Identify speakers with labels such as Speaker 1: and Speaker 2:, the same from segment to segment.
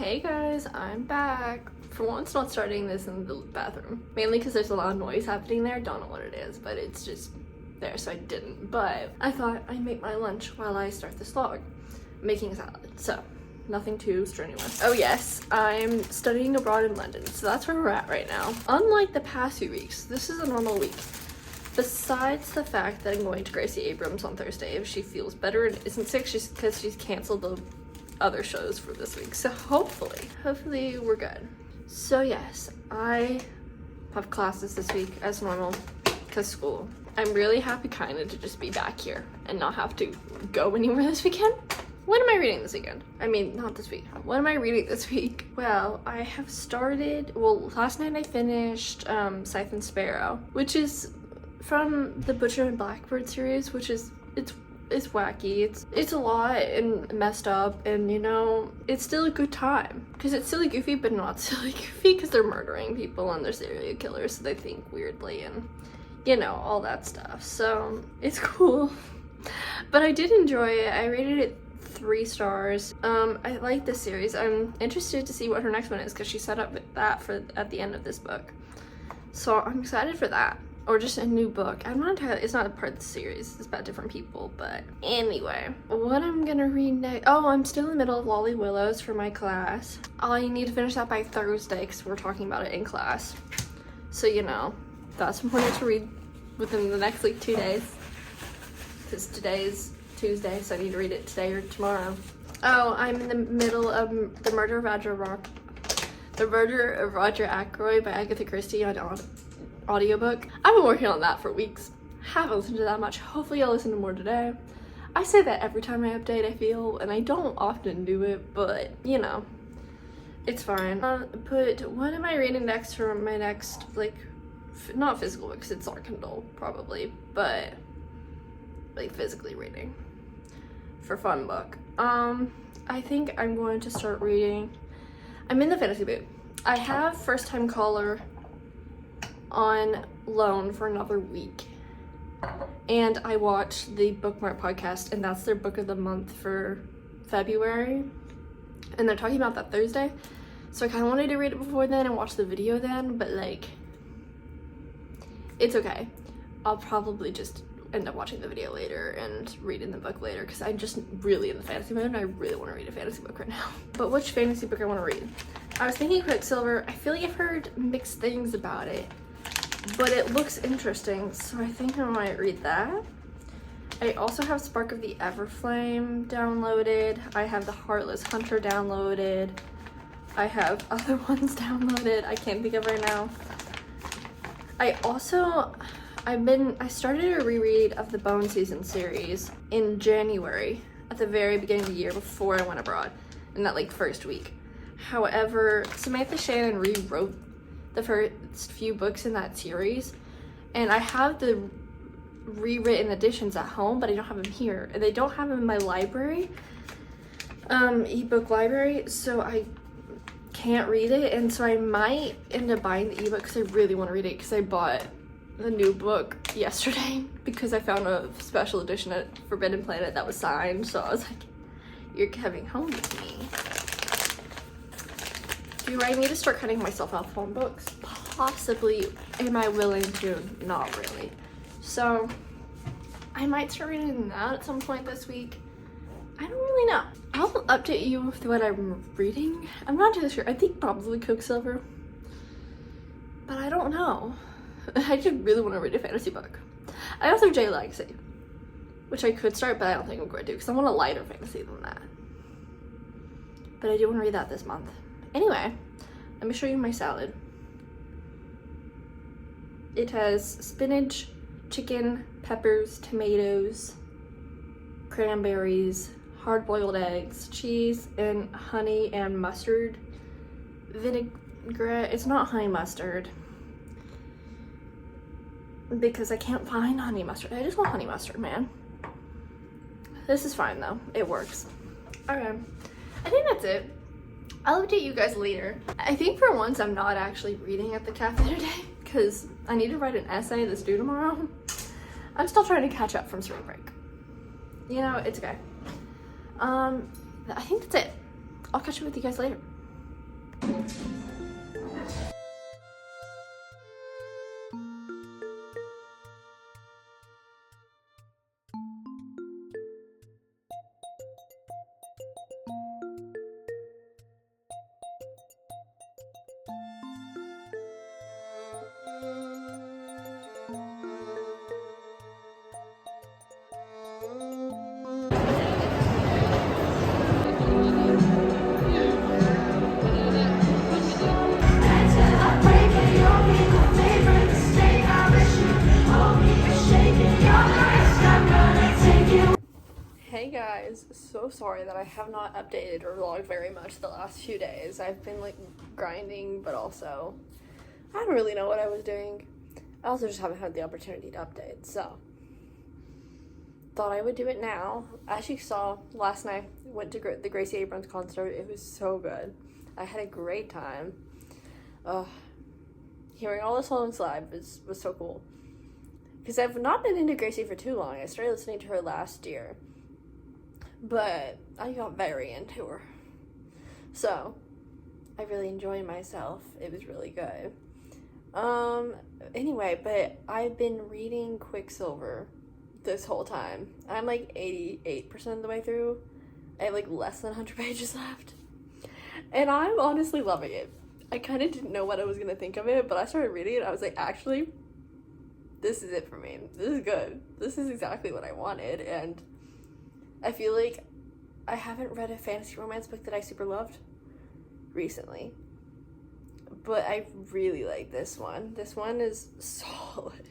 Speaker 1: Hey guys, I'm back. For once not starting this in the bathroom. Mainly because there's a lot of noise happening there. Don't know what it is, but it's just there, so I didn't. But I thought I'd make my lunch while I start this vlog. I'm making a salad, so nothing too strenuous. Oh yes, I'm studying abroad in London, so that's where we're at right now. Unlike the past few weeks, this is a normal week. Besides the fact that I'm going to Gracie Abrams on Thursday if she feels better and isn't sick, because she's canceled the other shows for this week. So hopefully we're good. So yes, I have classes this week as normal because school. I'm really happy kind of to just be back here and not have to go anywhere this weekend. What am I reading this weekend? I mean, not this week. What am I reading this week? Well, I have started, last night I finished Scythe and Sparrow, which is from the Butcher and Blackbird series, which is, it's wacky. It's a lot and messed up, and you know, it's still a good time. Because it's silly goofy, but not silly goofy, because they're murdering people and they're serial killers, so they think weirdly and, you know, all that stuff. So, it's cool. But I did enjoy it. I rated it 3 stars. I like this series. I'm interested to see what her next one is, because she set up with that at the end of this book. So I'm excited for that. Or just a new book. I'm not entirely, it's not a part of the series, it's about different people, but anyway. What I'm gonna read next, I'm still in the middle of Lolly Willows for my class. I need to finish that by Thursday because we're talking about it in class. So, you know, that's important to read within the next like 2 days. Because today's Tuesday, so I need to read it today or tomorrow. Oh, I'm in the middle of The Murder of Roger Ackroyd by Agatha Christie on audiobook. I've been working on that for weeks. Haven't listened to that much. Hopefully I'll listen to more today. I say that every time I update, I feel, and I don't often do it, but you know, it's fine. But what am I reading next for my next, like, not physical book, because it's our Kindle probably, but like physically reading for fun book. I think I'm going to start reading, I'm in the fantasy boot. I have First Time Caller on loan for another week, and I watched the Bookmark podcast, and that's their book of the month for February, and they're talking about that Thursday, so I kind of wanted to read it before then and watch the video then, but like, it's okay. I'll probably just end up watching the video later and reading the book later, because I'm just really in the fantasy mood and I really want to read a fantasy book right now. But which fantasy book I want to read? I was thinking Quicksilver. I feel like I've heard mixed things about it, but it looks interesting, so I think I might read that. I also have Spark of the Everflame downloaded. I have The Heartless Hunter downloaded. I have other ones downloaded I can't think of right now. I started a reread of the Bowen season series in January, at the very beginning of the year before I went abroad, in that like first week. However, Samantha Shannon rewrote the first few books in that series, and I have the rewritten editions at home, but I don't have them here, and they don't have them in my library, ebook library, so I can't read it, and so I might end up buying the ebook because I really want to read it, because I bought the new book yesterday because I found a special edition at Forbidden Planet that was signed, so I was like, you're coming home with me. Do I need to start cutting myself off on books? Possibly. Am I willing to? Not really. So I might start reading that at some point this week. I don't really know. I'll update you with what I'm reading. I'm not too sure. I think probably Quicksilver, but I don't know. I just really want to read a fantasy book. I also have Jade Legacy, which I could start, but I don't think I'm going to, because I want a lighter fantasy than that. But I do want to read that this month. Anyway, let me show you my salad. It has spinach, chicken, peppers, tomatoes, cranberries, hard-boiled eggs, cheese, and honey and mustard vinaigrette. It's not honey mustard, because I can't find honey mustard. I just want honey mustard, man. This is fine though, it works. Okay, I think that's it. I'll update you guys later. I think for once I'm not actually reading at the cafe today, because I need to write an essay that's due tomorrow. I'm still trying to catch up from spring break. You know, it's okay. I think that's it. I'll catch up with you guys later. Hey guys, so sorry that I have not updated or vlogged very much the last few days. I've been like grinding, but also I don't really know what I was doing. I also just haven't had the opportunity to update, so thought I would do it now. As you saw last night, went to the Gracie Abrams concert. It was so good. I had a great time. Hearing all the songs live was so cool. Because I've not been into Gracie for too long. I started listening to her last year. But I got very into her. So, I really enjoyed myself. It was really good. Anyway, but I've been reading Quicksilver this whole time. I'm like 88% of the way through. I have like less than 100 pages left. And I'm honestly loving it. I kind of didn't know what I was going to think of it, but I started reading it. I was like, actually, this is it for me. This is good. This is exactly what I wanted. And I feel like I haven't read a fantasy romance book that I super loved recently. But I really like this one. This one is solid.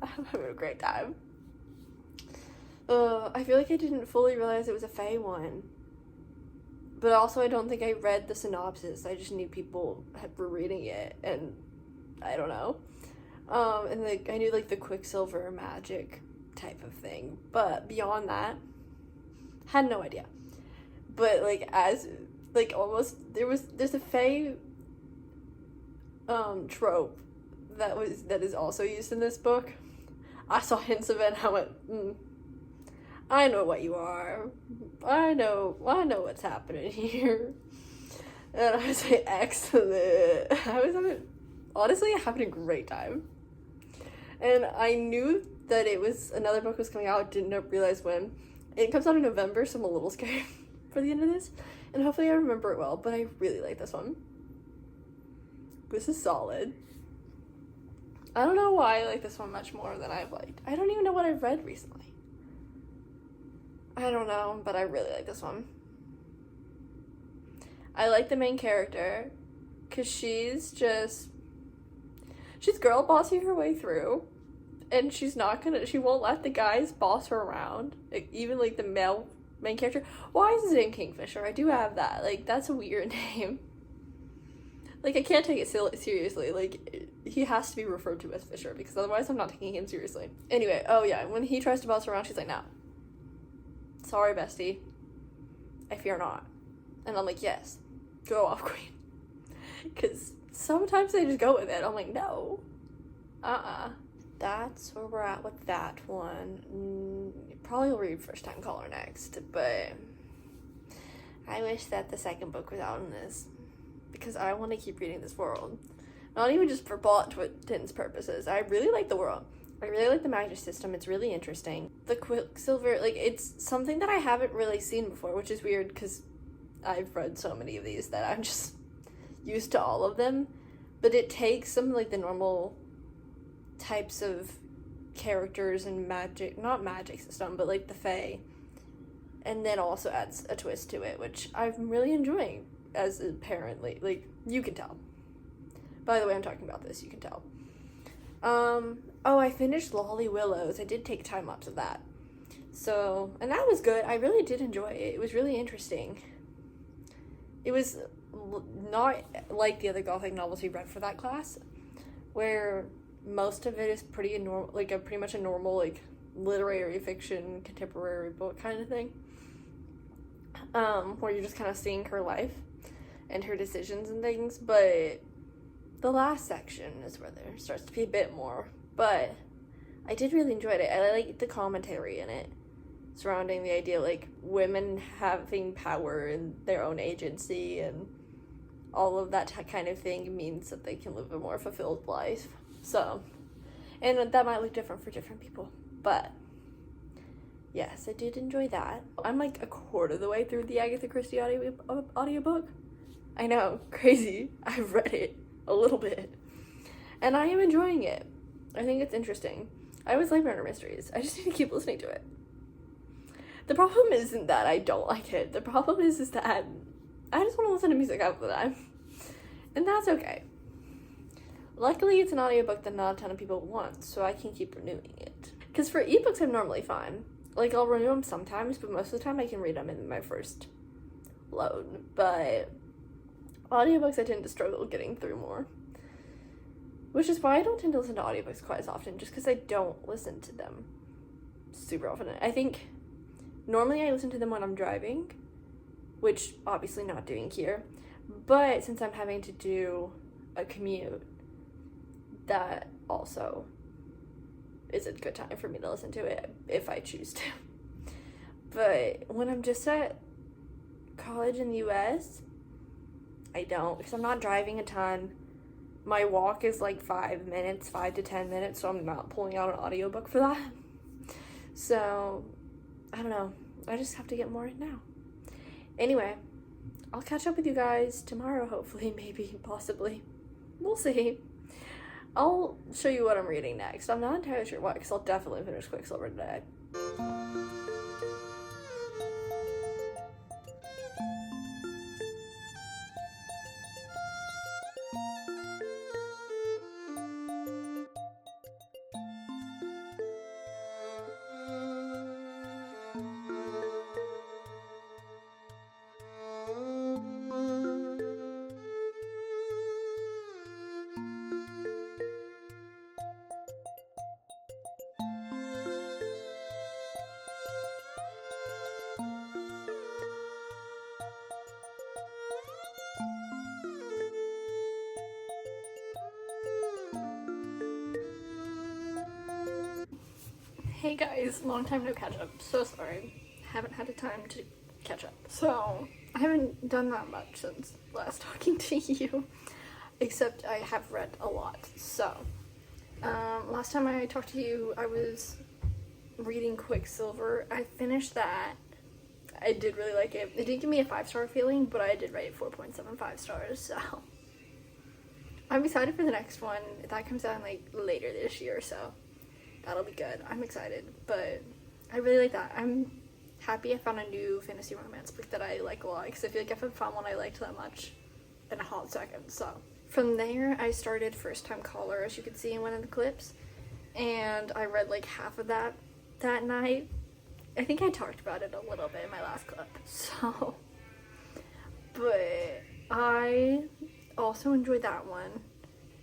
Speaker 1: I'm having a great time. I feel like I didn't fully realize it was a Fae one. But also I don't think I read the synopsis. I just knew people were reading it, and I don't know. And like I knew like the Quicksilver magic type of thing. But beyond that, had no idea. But like as like almost there's a Fae trope that is also used in this book. I saw hints of it and I went, I know what you are. I know what's happening here. And I was like, excellent. I was honestly having a great time. And I knew that it was another book was coming out, didn't realize when. It comes out in November, so I'm a little scared for the end of this. And hopefully I remember it well, but I really like this one. This is solid. I don't know why I like this one much more than I've liked. I don't even know what I've read recently. I don't know, but I really like this one. I like the main character, because she's girl bossing her way through, and she won't let the guys boss her around, like, even, like, the male main character. Why is his name Kingfisher? I do have that. Like, that's a weird name. Like, I can't take it seriously. Like, he has to be referred to as Fisher, because otherwise I'm not taking him seriously. Anyway, oh yeah, when he tries to boss her around, she's like, no. Sorry, bestie. I fear not. And I'm like, yes. Go off, queen. Because sometimes they just go with it. I'm like, no. That's where we're at with that one. Probably will read First Time Caller next, but I wish that the second book was out in this, because I want to keep reading this world. Not even just for plot twins purposes. I really like the world. I really like the magic system. It's really interesting. The Quicksilver, like, it's something that I haven't really seen before, which is weird because I've read so many of these that I'm just used to all of them. But it takes some, like, the normal types of characters and magic, not magic system, but, like, the Fae, and then also adds a twist to it, which I'm really enjoying as apparently, like, you can tell. By the way, I'm talking about this, you can tell. Oh, I finished Lolly Willows. I did take time-lapse of that. So, and that was good. I really did enjoy it. It was really interesting. It was not like the other Gothic novels we read for that class, where most of it is pretty normal, like pretty much a normal, like, literary fiction, contemporary book kind of thing. Where you're just kind of seeing her life and her decisions and things, but the last section is where there starts to be a bit more. But I did really enjoy it. I like the commentary in it surrounding the idea, like, women having power and their own agency and all of that kind of thing means that they can live a more fulfilled life. So, and that might look different for different people, but yes, I did enjoy that. I'm like a quarter of the way through the Agatha Christie audiobook. I know, crazy. I've read it a little bit, and I am enjoying it. I think it's interesting. I always like murder mysteries. I just need to keep listening to it. The problem isn't that I don't like it. The problem is that I just want to listen to music half the time, and that's okay. Luckily, it's an audiobook that not a ton of people want, so I can keep renewing it. Because for ebooks, I'm normally fine. Like, I'll renew them sometimes, but most of the time I can read them in my first load. But audiobooks, I tend to struggle getting through more. Which is why I don't tend to listen to audiobooks quite as often, just because I don't listen to them super often. I think normally I listen to them when I'm driving, which obviously not doing here. But since I'm having to do a commute, that also is a good time for me to listen to it if I choose to. But when I'm just at college in the US, I don't, because I'm not driving a ton. My walk is like 5 to 10 minutes, so I'm not pulling out an audiobook for that. So, I don't know. I just have to get more in now. Anyway, I'll catch up with you guys tomorrow, hopefully, maybe, possibly. We'll see. I'll show you what I'm reading next. I'm not entirely sure what, because I'll definitely finish Quicksilver today. Hey guys, long time no catch up. So sorry. Haven't had the time to catch up. So, I haven't done that much since last talking to you, except I have read a lot. So, last time I talked to you, I was reading Quicksilver. I finished that. I did really like it. It didn't give me a 5-star feeling, but I did rate it 4.75 stars, so I'm excited for the next one. That comes out like later this year, so that'll be good. I'm excited, but I really like that. I'm happy I found a new fantasy romance book that I like a lot, because I feel like I haven't found one I liked that much in a hot second. So from there, I started First Time Caller, as you can see in one of the clips, and I read like half of that night. I think I talked about it a little bit in my last clip, so, but I also enjoyed that one.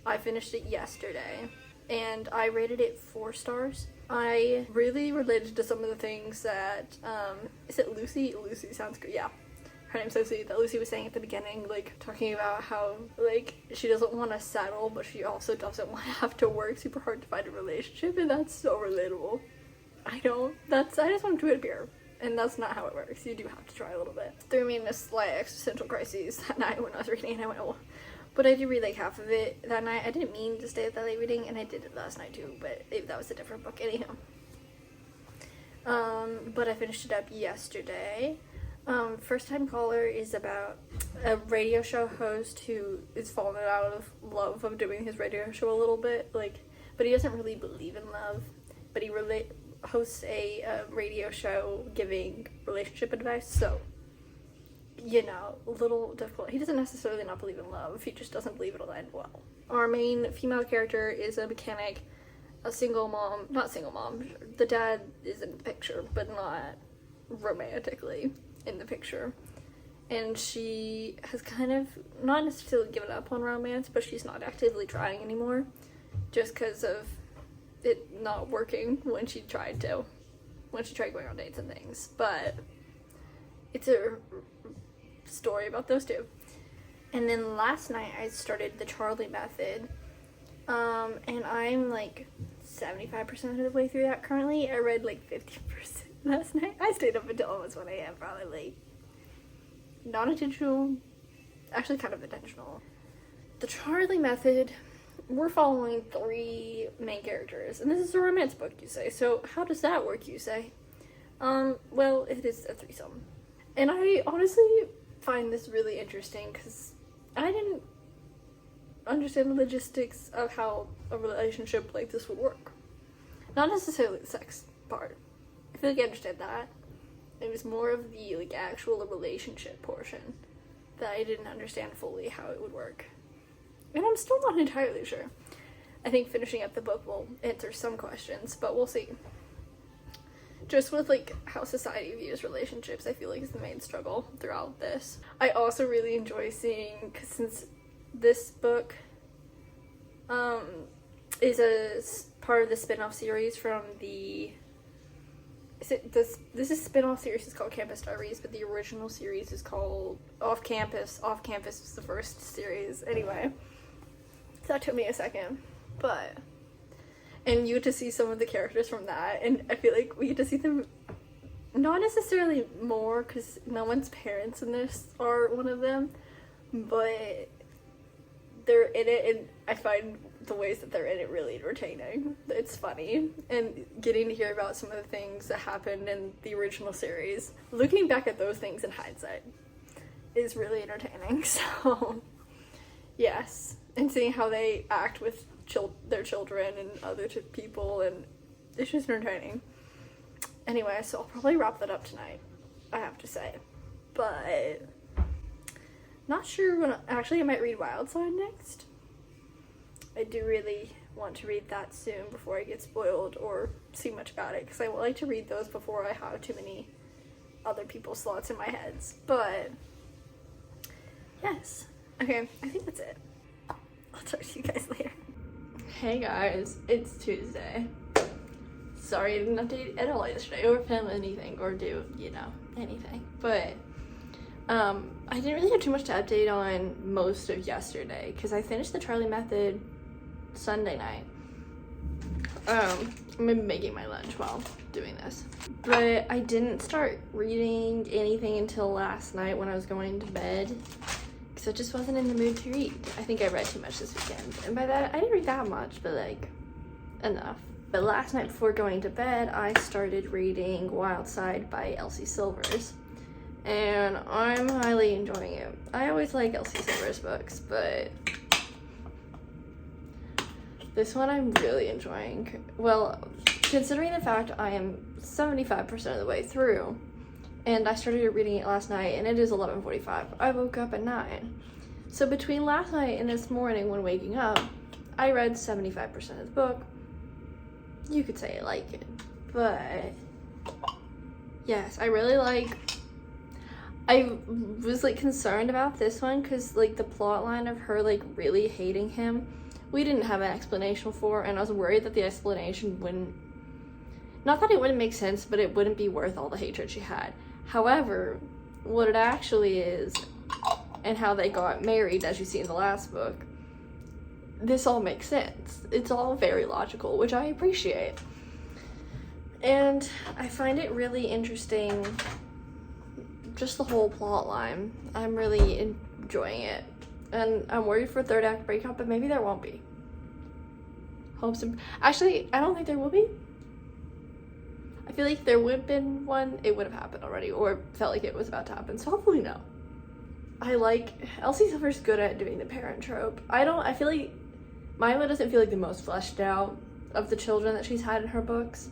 Speaker 1: I finished it yesterday, and I rated it 4 stars. I really related to some of the things that, is it Lucy? Lucy sounds good, yeah. Her name's Lucy, that Lucy was saying at the beginning, like, talking about how, like, she doesn't want to settle, but she also doesn't want to have to work super hard to find a relationship, and that's so relatable. I just want to appear, and that's not how it works. You do have to try a little bit. It threw me in a slight existential crisis that night when I was reading, and I went, oh. But I did read like half of it that night. I didn't mean to stay at that late reading, and I did it last night too, but that was a different book anyhow. But I finished it up yesterday. First Time Caller is about a radio show host who is fallen out of love of doing his radio show a little bit, like, but he doesn't really believe in love, but he hosts a radio show giving relationship advice, so, you know, a little difficult. He doesn't necessarily not believe in love, he just doesn't believe it'll end well. Our main female character is a mechanic, a single mom, not single mom, the dad is in the picture, but not romantically in the picture. And she has kind of, not necessarily given up on romance, but she's not actively trying anymore, just because of it not working when she tried going on dates and things. But it's a story about those two. And then last night I started the Charlie Method, and I'm like 75% of the way through that currently. I read like 50% last night. I stayed up until almost 1 a.m. probably. Not intentional. actually kind of intentional. The Charlie method, we're following 3 main characters, and this is a romance book, you say. So how does that work, you say? Well, it is a threesome. And I honestly find this really interesting because I didn't understand the logistics of how a relationship like this would work. Not necessarily the sex part. I feel like I understand that. It was more of the like actual relationship portion that I didn't understand fully how it would work. And I'm still not entirely sure. I think finishing up the book will answer some questions, but we'll see. Just with like how society views relationships, I feel like is the main struggle throughout this. I also really enjoy seeing, cause since this book is a part of the spin-off series from the this is spin-off series is called Campus Diaries, but the original series is called Off Campus. Off Campus was the first series. Anyway, that took me a second, and you get to see some of the characters from that, and I feel like we get to see them not necessarily more because no one's parents in this are one of them, but they're in it, and I find the ways that they're in it really entertaining. It's funny, and getting to hear about some of the things that happened in the original series, looking back at those things in hindsight is really entertaining. So yes, and seeing how they act with their children and other people, and it's just entertaining. Anyway, so I'll probably wrap that up tonight, I have to say, but not sure when. Actually, I might read Wildside next. I do really want to read that soon before I get spoiled or see much about it, because I would like to read those before I have too many other people's thoughts in my heads. But yes, okay, I think that's it. I'll talk to you guys later. Hey guys, it's Tuesday. Sorry I didn't update at all yesterday or film anything or do, anything. But I didn't really have too much to update on most of yesterday because I finished the Charlie Method Sunday night. I'm making my lunch while doing this. But I didn't start reading anything until last night when I was going to bed because I just wasn't in the mood to read. I think I read too much this weekend. And by that, I didn't read that much, but like enough. But last night before going to bed, I started reading Wildside by Elsie Silvers. And I'm highly enjoying it. I always like Elsie Silver's books, but this one I'm really enjoying. Well, considering the fact I am 75% of the way through, and I started reading it last night, and it is 11:45. I woke up at 9. So between last night and this morning when waking up, I read 75% of the book. You could say I like it, but yes, I really like. I was like concerned about this one because like the plot line of her like really hating him, we didn't have an explanation for, and I was worried that the explanation wouldn't, not that it wouldn't make sense, but it wouldn't be worth all the hatred she had. However, what it actually is and how they got married, as you see in the last book, this all makes sense. It's all very logical, which I appreciate. And I find it really interesting, just the whole plot line. I'm really enjoying it. And I'm worried for a third act breakup, but maybe there won't be. Hopes and... Actually, I don't think there will be. I feel like if there would have been one, it would have happened already, or felt like it was about to happen, so hopefully no. I like... Elsie Silver's good at doing the parent trope. I feel like Milo doesn't feel like the most fleshed out of the children that she's had in her books.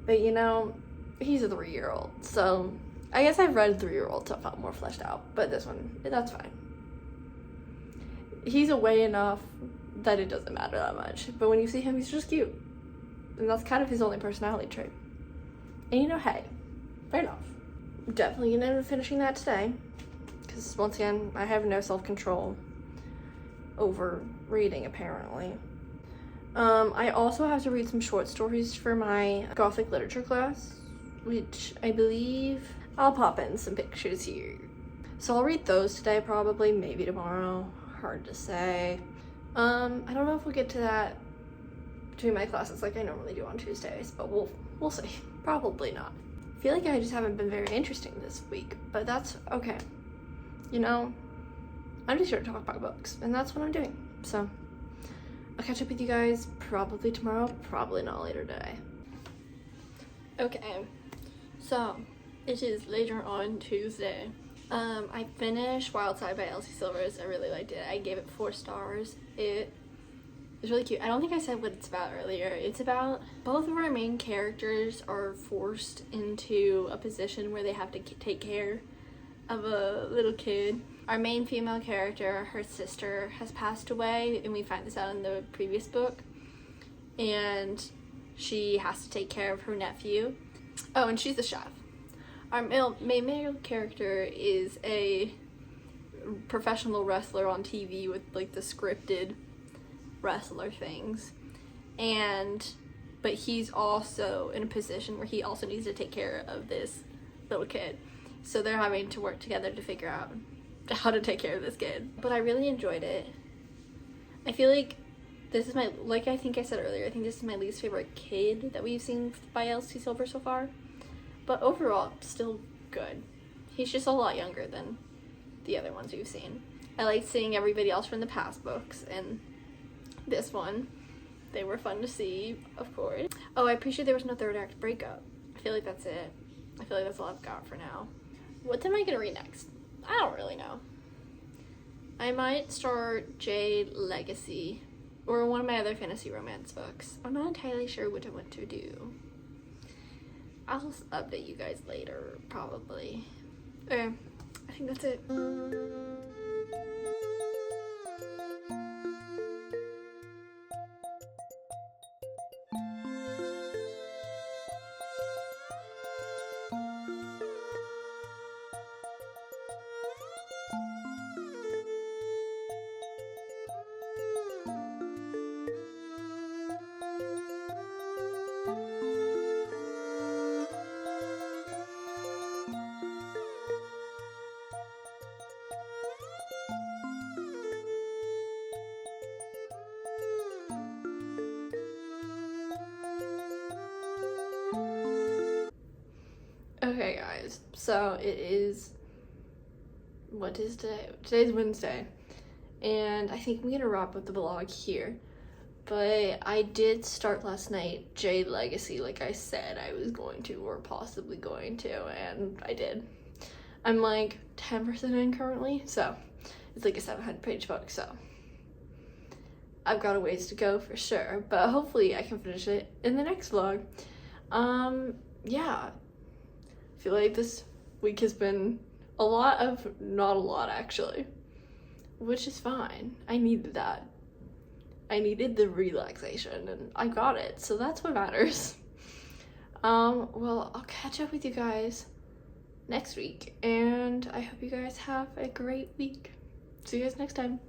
Speaker 1: But he's a 3-year-old, so I guess I've read 3-year-olds so I felt more fleshed out, but this one, that's fine. He's away enough that it doesn't matter that much, but when you see him, he's just cute. And that's kind of his only personality trait. And hey, fair enough. I'm definitely gonna end up finishing that today, because once again, I have no self-control over reading, apparently. I also have to read some short stories for my Gothic literature class, which I believe I'll pop in some pictures here. So I'll read those today, probably, maybe tomorrow. Hard to say. I don't know if we'll get to that between my classes like I normally do on Tuesdays, but we'll see. Probably not. I feel like I just haven't been very interesting this week, but that's okay. I'm just here to talk about books, and that's what I'm doing. So I'll catch up with you guys probably tomorrow, probably not later today. Okay, so it is later on Tuesday. I finished Wild Side by Elsie Silvers. I really liked it. I gave it 4 stars. It was really cute. I don't think I said what it's about earlier. It's about both of our main characters are forced into a position where they have to take care of a little kid. Our main female character, her sister, has passed away, and we find this out in the previous book. And she has to take care of her nephew. Oh, and she's the chef. Our main male character is a professional wrestler on TV with like the scripted wrestler things, but he's also in a position where he also needs to take care of this little kid, so they're having to work together to figure out how to take care of this kid. But I really enjoyed it. I feel like this is like I think I said earlier, I think this is my least favorite kid that we've seen by Elsie Silver so far, but overall still good. He's just a lot younger than the other ones we've seen. I like seeing everybody else from the past books, and this one, they were fun to see, of course. Oh, I appreciate there was no third act breakup. I feel like that's it. I feel like that's all I've got for now. What am I gonna read next? I don't really know. I might start Jade Legacy or one of my other fantasy romance books. I'm not entirely sure what I want to do. I'll just update you guys later, probably. Okay, I think that's it. Okay guys, so it is, what is today? Today's Wednesday, and I think I'm gonna wrap up the vlog here, but I did start last night Jade Legacy like I said I was going to, or possibly going to, and I did. I'm like 10% in currently, so it's like a 700-page book, so I've got a ways to go for sure, but hopefully I can finish it in the next vlog. Yeah. I feel like this week has been a lot of, not a lot actually, which is fine. I needed that. I needed the relaxation and I got it, so that's what matters. Well, I'll catch up with you guys next week, and I hope you guys have a great week. See you guys next time.